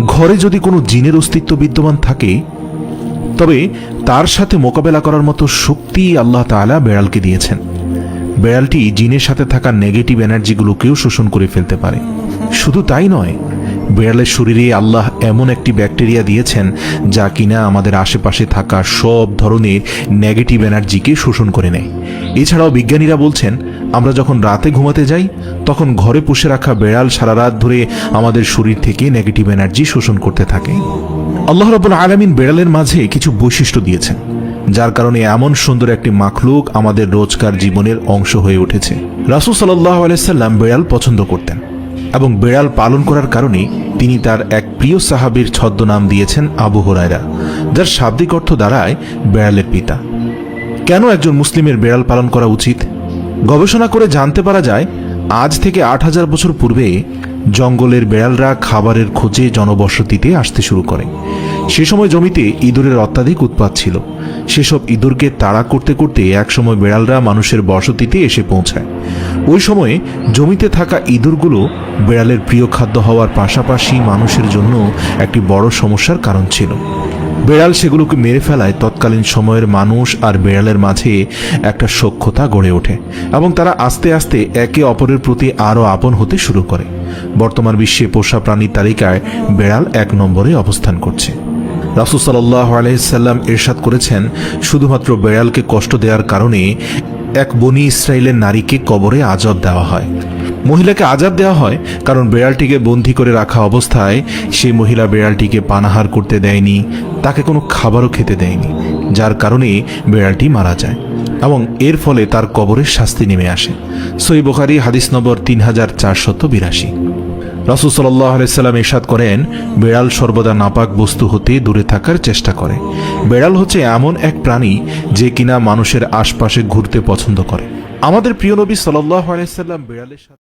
ঘরে যদি কোনো জিনের অস্তিত্ব বিদ্যমান থাকে তবে তার সাথে মোকাবেলা করার মতো শক্তি আল্লাহ তাআলা বেড়ালকে দিয়েছেন। বেড়ালটি জিনের সাথে থাকা নেগেটিভ এনার্জিগুলোকেও শোষণ করে ফেলতে পারে। শুধু তাই নয়, বেড়ালের শরীরে আল্লাহ এমন একটি ব্যাকটেরিয়া দিয়েছেন যা কিনা আমাদের আশেপাশে থাকা সব ধরনের নেগেটিভ এনার্জিকে শোষণ করে নেয়। এছাড়াও বিজ্ঞানীরা বলছেন, আমরা যখন রাতে ঘুমাতে যাই তখন ঘরে পুষে রাখা বেড়াল সারা রাত ধরে আমাদের শরীর থেকে নেগেটিভ এনার্জি শোষণ করতে থাকে। আল্লাহ রাব্বুল আলামিন বেড়ালের মাঝে কিছু বৈশিষ্ট্য দিয়েছেন যার কারণে এমন সুন্দর একটি মাখলুক আমাদের রোজকার জীবনের অংশ হয়ে উঠেছে। রাসূল সাল্লাল্লাহু আলাইহি সাল্লাম বেড়াল পছন্দ করতেন এবং বেড়াল পালন করার কারণে তিনি তার এক প্রিয় সাহাবীর ছদ্মনাম দিয়েছেন আবু হুরায়রা, যার শাব্দিক অর্থ দাঁড়ায় বেড়ালের পিতা। কেন একজন মুসলিমের বেড়াল পালন করা উচিত? গবেষণা করে জানতে পারা যায়, আজ থেকে ৮,০০০ বছর পূর্বে জঙ্গলের বেড়ালরা খাবারের খোঁজে জনবসতিতে আসতে শুরু করে। সে সময় জমিতে ইঁদুরের অত্যাধিক উৎপাত ছিল। সেসব ইঁদুরকে তাড়া করতে করতে একসময় বেড়ালরা মানুষের বসতিতে এসে পৌঁছায়। ওই সময়ে জমিতে থাকা ইঁদুরগুলো বেড়ালের প্রিয় খাদ্য হওয়ার পাশাপাশি মানুষের জন্য একটি বড় সমস্যার কারণ ছিল। বেড়াল সেগুলোকে মেরে ফেলায় তৎকালীন সময়ের মানুষ আর বেড়ালের মাঝে একটা সখ্যতা গড়ে ওঠে এবং তারা আস্তে আস্তে একে অপরের প্রতি আরও আপন হতে শুরু করে। বর্তমান বিশ্বে পোষা প্রাণীর তালিকায় বেড়াল ১ নম্বরে অবস্থান করছে। রাসূল সাল্লাল্লাহু আলাইহি সাল্লাম ইরশাদ করেছেন, শুধুমাত্র বেড়ালকে কষ্ট দেওয়ার কারণে এক বনি ইসরায়েলের নারীকে কবরে আযাব দেওয়া হয়। মহিলাকে আযাব দেওয়া হয় কারণ বেড়ালটিকে বন্দী করে রাখা অবস্থায় সেই মহিলা বেড়ালটিকে পানাহার করতে দেয়নি, তাকে কোনো খাবারও খেতে দেয়নি, যার কারণে বেড়ালটি মারা যায় এবং এর ফলে তার কবরের শাস্তি নেমে আসে। সহিহ বুখারী হাদিস নম্বর 3482। রাসূল সাল্লাল্লাহু আলাইহি সাল্লাম ইরশাদ করেন, বেড়াল সর্বদা নাপাক বস্তু হতে দূরে থাকার চেষ্টা করে। বেড়াল হচ্ছে এমন এক প্রাণী যে কিনা মানুষের আশপাশে ঘুরতে পছন্দ করে। আমাদের প্রিয় নবী সাল্লাল্লাহু আলাইহি সাল্লাম বেড়ালের